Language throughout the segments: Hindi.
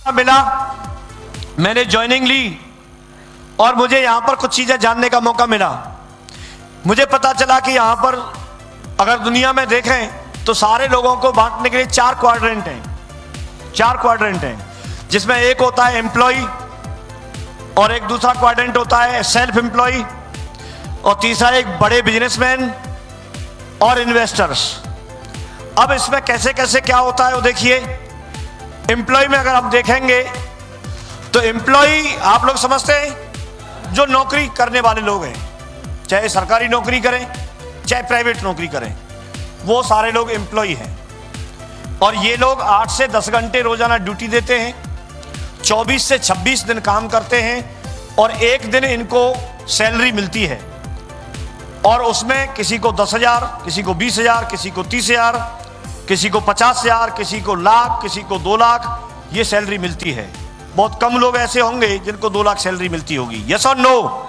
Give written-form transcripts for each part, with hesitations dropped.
मिला, मैंने ज्वाइनिंग ली और मुझे यहां पर कुछ चीजें जानने का मौका मिला। मुझे पता चला कि यहां पर अगर दुनिया में देखें तो सारे लोगों को बांटने के लिए चार क्वाड्रेंट हैं, जिसमें एक होता है एम्प्लॉय और एक दूसरा क्वाड्रेंट होता है सेल्फ एम्प्लॉय और तीसरा एक बड़े बिजनेसमैन और इन्वेस्टर्स। अब इसमें कैसे कैसे क्या होता है वो देखिए। एम्प्लॉय में अगर आप देखेंगे तो एम्प्लॉय आप लोग समझते हैं जो नौकरी करने वाले लोग हैं, चाहे सरकारी नौकरी करें चाहे प्राइवेट नौकरी करें, वो सारे लोग एम्प्लॉय हैं। और ये लोग 8 से 10 घंटे रोजाना ड्यूटी देते हैं, 24 से 26 दिन काम करते हैं और एक दिन इनको सैलरी मिलती है और उसमें किसी को 10,000, किसी को 20,000, किसी को 30,000, किसी को 50,000, किसी को लाख, किसी को 2 लाख ये सैलरी मिलती है। बहुत कम लोग ऐसे होंगे जिनको 2 लाख सैलरी मिलती होगी, यस और नो।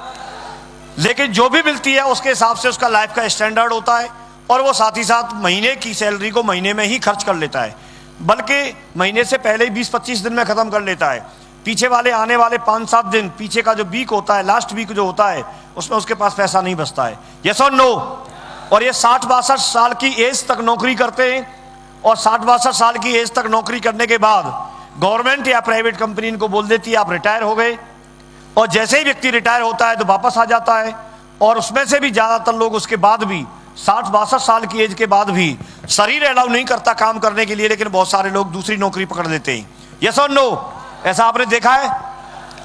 लेकिन जो भी मिलती है उसके हिसाब से उसका लाइफ का स्टैंडर्ड होता है और वो साथ ही साथ महीने की सैलरी को महीने में ही खर्च कर लेता है, बल्कि महीने से पहले ही 20-25 दिन में खत्म कर लेता है। पीछे वाले आने वाले 5-7 दिन पीछे का जो वीक होता है, लास्ट वीक जो होता है, उसमें उसके पास पैसा नहीं बचता है, यस और नो। और ये 60-62 साल की एज तक नौकरी करते हैं और 60-62 साल की एज तक नौकरी करने के बाद गवर्नमेंट या प्राइवेट कंपनी इनको बोल देती है आप रिटायर हो गए। और जैसे ही व्यक्ति रिटायर होता है तो वापस आ जाता है और उसमें से भी ज्यादातर लोग उसके बाद भी 60-62 साल की एज के बाद भी शरीर अलाउ नहीं करता काम करने के लिए, लेकिन बहुत सारे लोग दूसरी नौकरी पकड़ लेते हैं, यस और नो। ऐसा आपने देखा है।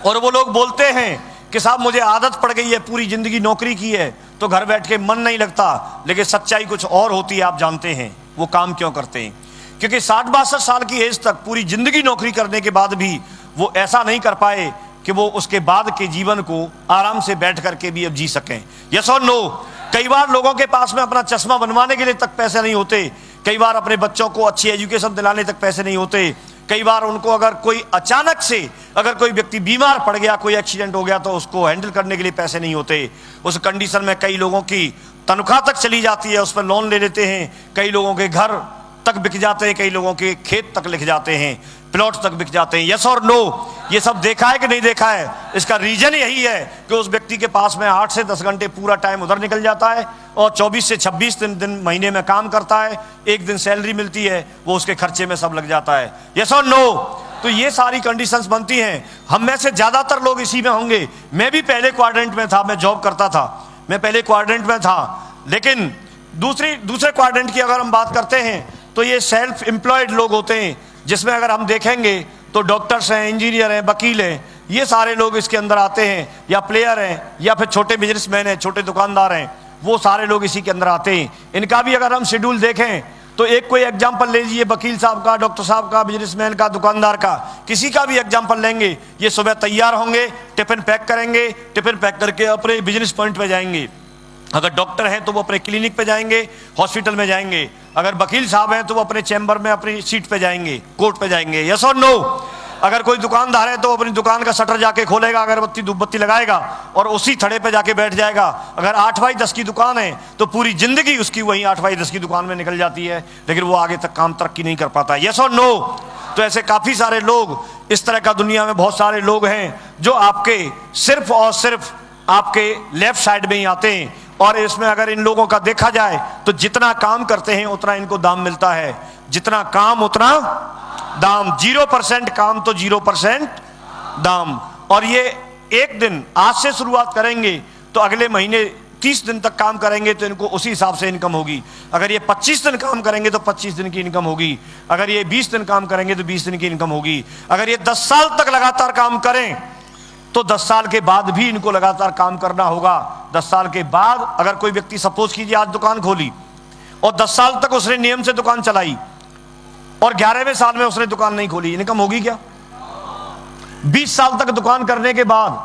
और वो लोग बोलते हैं कि साहब मुझे आदत पड़ गई है, पूरी जिंदगी नौकरी की है तो घर बैठ के मन नहीं लगता, लेकिन सच्चाई कुछ और होती है। आप जानते हैं वो काम क्यों करते हैं? क्योंकि 60-62 साल की एज तक पूरी जिंदगी नौकरी करने के बाद भी वो ऐसा नहीं कर पाए कि वो उसके बाद के जीवन को आराम से बैठ करके भी अब जी सकें, यस और नो। कई बार लोगों के पास में अपना चश्मा बनवाने के लिए तक पैसे नहीं होते, कई बार अपने बच्चों को अच्छी एजुकेशन दिलाने तक पैसे नहीं होते, कई बार उनको अगर कोई अचानक से अगर कोई व्यक्ति बीमार पड़ गया, कोई एक्सीडेंट हो गया तो उसको हैंडल करने के लिए पैसे नहीं होते। उस कंडीशन में कई लोगों की तनख्वाह तक चली जाती है, उस पर लोन ले लेते हैं, कई लोगों के घर तक बिक जाते हैं, कई लोगों के खेत तक लिख जाते हैं, प्लॉट तक बिक जाते हैं, यस और नो। ये सब देखा है कि नहीं देखा है? इसका रीजन यही है कि उस व्यक्ति के पास में 8 से 10 घंटे पूरा टाइम उधर निकल जाता है और 24 से 26 दिन महीने में काम करता है, एक दिन सैलरी मिलती है, वो उसके खर्चे में सब लग जाता है, यस और नो। तो ये सारी कंडीशंस बनती हैं। हम में से ज्यादातर लोग इसी में होंगे। मैं भी पहले क्वाड्रेंट में था, मैं जॉब करता था, मैं पहले क्वाड्रेंट में था, लेकिन दूसरे क्वाड्रेंट की अगर हम बात करते हैं तो ये सेल्फ एम्प्लॉयड लोग होते हैं, जिसमें अगर हम देखेंगे तो डॉक्टर्स हैं, इंजीनियर हैं, वकील हैं, ये सारे लोग इसके अंदर आते हैं, या प्लेयर हैं, या फिर छोटे बिजनेसमैन हैं, छोटे दुकानदार हैं, वो सारे लोग इसी के अंदर आते हैं। इनका भी अगर हम शेड्यूल देखें तो एक कोई एग्जाम्पल ले लीजिए, वकील साहब का, डॉक्टर साहब का, बिजनेसमैन का, दुकानदार का, किसी का भी एग्जाम्पल लेंगे, ये सुबह तैयार होंगे, टिफिन पैक करेंगे, टिफिन पैक करके अपने बिजनेस पॉइंट पे जाएंगे। अगर डॉक्टर हैं तो वो अपने क्लिनिक पे जाएंगे, हॉस्पिटल में जाएंगे। अगर वकील साहब हैं तो वो अपने चैम्बर में अपनी सीट पे जाएंगे, कोर्ट पे जाएंगे, यस और नो। अगर कोई दुकानदार है तो अपनी दुकान का शटर जाके खोलेगा, अगरबत्ती धूपबत्ती लगाएगा और उसी थड़े पे जाके बैठ जाएगा। अगर 8x10 की दुकान है तो पूरी जिंदगी उसकी वही 8x10 की दुकान में निकल जाती है, लेकिन वो आगे तक काम तरक्की नहीं कर पाता, यस और नो। तो ऐसे काफी सारे लोग इस तरह का दुनिया में बहुत सारे लोग हैं जो आपके सिर्फ और सिर्फ आपके लेफ्ट साइड में ही आते हैं। और इसमें अगर इन लोगों का देखा जाए तो जितना काम करते हैं उतना इनको दाम मिलता है, जितना काम उतना दाम, 0% काम तो 0% दाम। और ये एक दिन आज से शुरुआत करेंगे तो अगले महीने 30 दिन तक काम करेंगे तो इनको उसी हिसाब से इनकम होगी। अगर ये 25 दिन काम करेंगे तो 25 दिन की इनकम होगी, अगर ये 20 दिन काम करेंगे तो 20 दिन की इनकम होगी। अगर ये 10 साल तक लगातार काम करें तो 10 साल के बाद भी इनको लगातार काम करना होगा। 10 साल के बाद अगर कोई व्यक्ति सपोज कीजिए आज दुकान खोली और 10 साल तक उसने नियम से दुकान चलाई और 11वें साल में उसने दुकान नहीं खोली, इनकम होगी क्या? 20 साल तक दुकान करने के बाद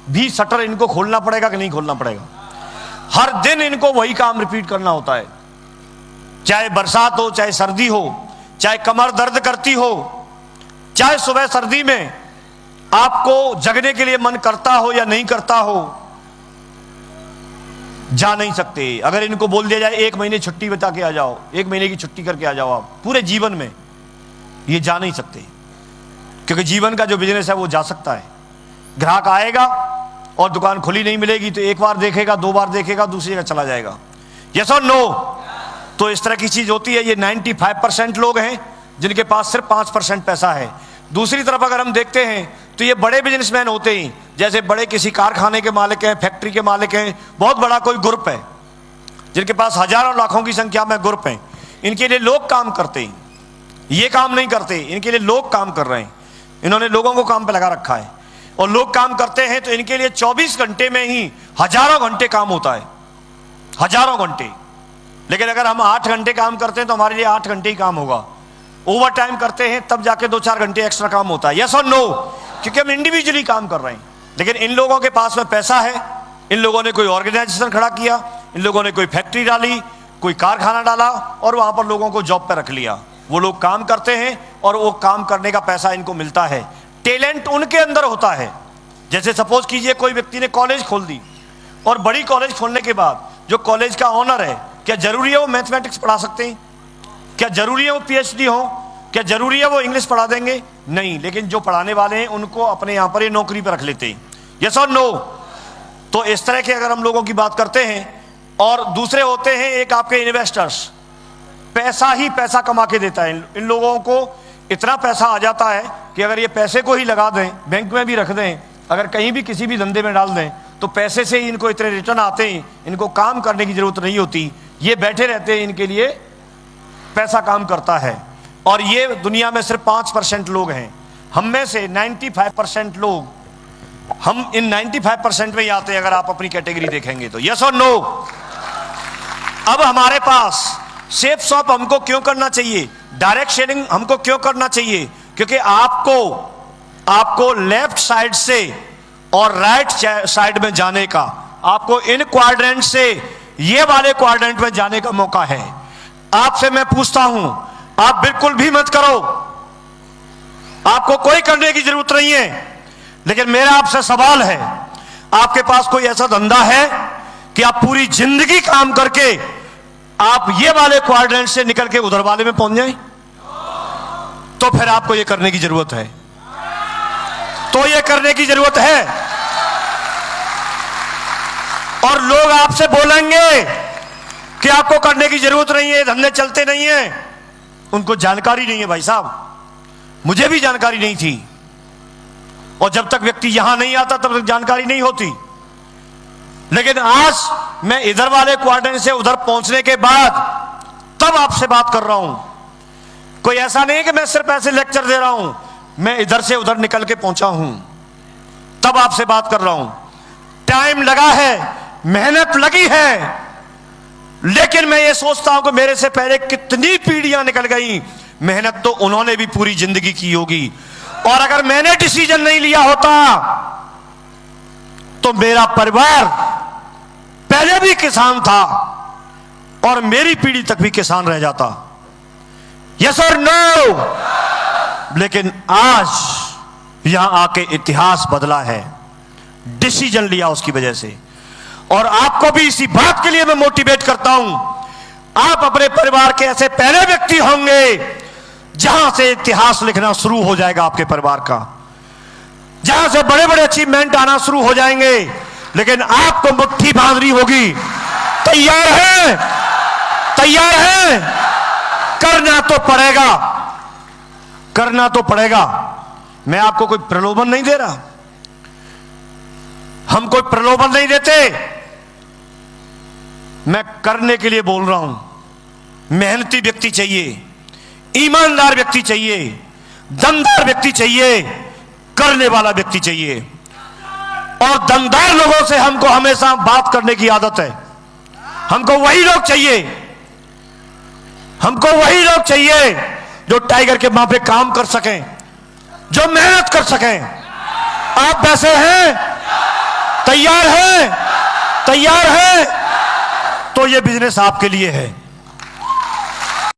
भी शटर इनको खोलना पड़ेगा कि नहीं खोलना पड़ेगा? हर दिन इनको वही काम रिपीट करना होता है, चाहे बरसात हो, चाहे सर्दी हो, चाहे कमर दर्द करती हो, चाहे सुबह सर्दी में आपको जगने के लिए मन करता हो या नहीं करता हो, जा नहीं सकते। अगर इनको बोल दिया जाए 1 महीने छुट्टी बता के आ जाओ, 1 महीने की छुट्टी करके आ जाओ, आप पूरे जीवन में ये जा नहीं सकते। क्योंकि जीवन का जो बिजनेस है वो जा सकता है। ग्राहक आएगा और दुकान खुली नहीं मिलेगी तो एक बार देखेगा, 2 बार देखेगा, दूसरी जगह चला जाएगा। यस और नो? तो इस तरह की चीज होती है। ये 95% लोग हैं जिनके पास सिर्फ 5% पैसा है। दूसरी तरफ अगर हम देखते हैं तो ये बड़े बिजनेसमैन होते हैं, जैसे बड़े किसी कारखाने के मालिक हैं, फैक्ट्री के मालिक हैं, बहुत बड़ा कोई ग्रुप है जिनके पास हजारों लाखों की संख्या में ग्रुप हैं। इनके लिए लोग काम करते हैं, ये काम नहीं करते, इनके लिए लोग काम कर रहे हैं। इन्होंने लोगों को काम पे लगा रखा है और लोग काम करते हैं तो इनके लिए 24 घंटे में ही हजारों घंटे काम होता है, हजारों घंटे। लेकिन अगर हम 8 घंटे काम करते हैं तो हमारे लिए 8 घंटे ही काम होगा। ओवर टाइम करते हैं तब जाके 2-4 घंटे एक्स्ट्रा काम होता है। यस और नो? क्योंकि हम इंडिविजुअली काम कर रहे हैं। लेकिन इन लोगों के पास में पैसा है, इन लोगों ने कोई ऑर्गेनाइजेशन खड़ा किया, इन लोगों ने कोई फैक्ट्री डाली, कोई कारखाना डाला और वहां पर लोगों को जॉब पर रख लिया। वो लोग काम करते हैं और वो काम करने का पैसा इनको मिलता है। टैलेंट उनके अंदर होता है। जैसे सपोज कीजिए कोई व्यक्ति ने कॉलेज खोल दी और बड़ी कॉलेज खोलने के बाद जो कॉलेज का ऑनर है, क्या जरूरी है वो मैथमेटिक्स पढ़ा सकते हैं? क्या जरूरी है वो PhD हो? क्या जरूरी है वो इंग्लिश पढ़ा देंगे? नहीं। लेकिन जो पढ़ाने वाले हैं उनको अपने यहां पर ये नौकरी पर रख लेते हैं। यस और नो? तो इस तरह के अगर हम लोगों की बात करते हैं। और दूसरे होते हैं एक आपके इन्वेस्टर्स, पैसा ही पैसा कमा के देता है। इन लोगों को इतना पैसा आ जाता है कि अगर ये पैसे को ही लगा दें, बैंक में भी रख दें, अगर कहीं भी किसी भी धंधे में डाल दें तो पैसे से ही इनको इतने रिटर्न आते हैं, इनको काम करने की जरूरत नहीं होती। ये बैठे रहते हैं, इनके लिए पैसा काम करता है। और ये दुनिया में सिर्फ 5% लोग हैं। हम में से 95% लोग, हम इन 95% में ही आते हैं अगर आप अपनी कैटेगरी देखेंगे तो। यस और नो? अब हमारे पास सेफ शॉप हमको क्यों करना चाहिए, डायरेक्ट शेयरिंग हमको क्यों करना चाहिए? क्योंकि आपको लेफ्ट साइड से और राइट साइड में जाने का, आपको इन क्वाड्रेंट से ये वाले क्वाड्रेंट में जाने का मौका है। आपसे मैं पूछता हूं, आप बिल्कुल भी मत करो, आपको कोई करने की जरूरत नहीं है। लेकिन मेरा आपसे सवाल है, आपके पास कोई ऐसा धंधा है कि आप पूरी जिंदगी काम करके आप ये वाले क्वाड्रेंट से निकल के उधर वाले में पहुंच जाएं? तो फिर आपको ये करने की जरूरत है, तो ये करने की जरूरत है। और लोग आपसे बोलेंगे कि आपको करने की जरूरत नहीं है, धंधे चलते नहीं है। उनको जानकारी नहीं है भाई साहब, मुझे भी जानकारी नहीं थी। और जब तक व्यक्ति यहां नहीं आता तब तक जानकारी नहीं होती। लेकिन आज मैं इधर वाले क्वाड्रेंट से उधर पहुंचने के बाद तब आपसे बात कर रहा हूं। कोई ऐसा नहीं कि मैं सिर्फ ऐसे लेक्चर दे रहा हूं, मैं इधर से उधर निकल के पहुंचा हूं, तब आपसे बात कर रहा हूं। टाइम लगा है, मेहनत लगी है, लेकिन मैं ये सोचता हूं कि मेरे से पहले कितनी पीढ़ियां निकल गई, मेहनत तो उन्होंने भी पूरी जिंदगी की होगी। और अगर मैंने डिसीजन नहीं लिया होता तो मेरा परिवार पहले भी किसान था और मेरी पीढ़ी तक भी किसान रह जाता। यस और नो? लेकिन आज यहां आके इतिहास बदला है, डिसीजन लिया उसकी वजह से। और आपको भी इसी बात के लिए मैं मोटिवेट करता हूं, आप अपने परिवार के ऐसे पहले व्यक्ति होंगे जहां से इतिहास लिखना शुरू हो जाएगा आपके परिवार का, जहां से बड़े बड़े अचीवमेंट आना शुरू हो जाएंगे। लेकिन आपको मुट्ठी बांधनी होगी। तैयार है? तैयार है? करना तो पड़ेगा, करना तो पड़ेगा। मैं आपको कोई प्रलोभन नहीं दे रहा, हम कोई प्रलोभन नहीं देते, मैं करने के लिए बोल रहा हूं। मेहनती व्यक्ति चाहिए, ईमानदार व्यक्ति चाहिए, दमदार व्यक्ति चाहिए, करने वाला व्यक्ति चाहिए। और दमदार लोगों से हमको हमेशा बात करने की आदत है। हमको वही लोग चाहिए, हमको वही लोग चाहिए जो टाइगर के मां पे काम कर सकें, जो मेहनत कर सकें। आप वैसे हैं? तैयार हैं? तैयार हैं? तो ये बिजनेस आपके लिए है।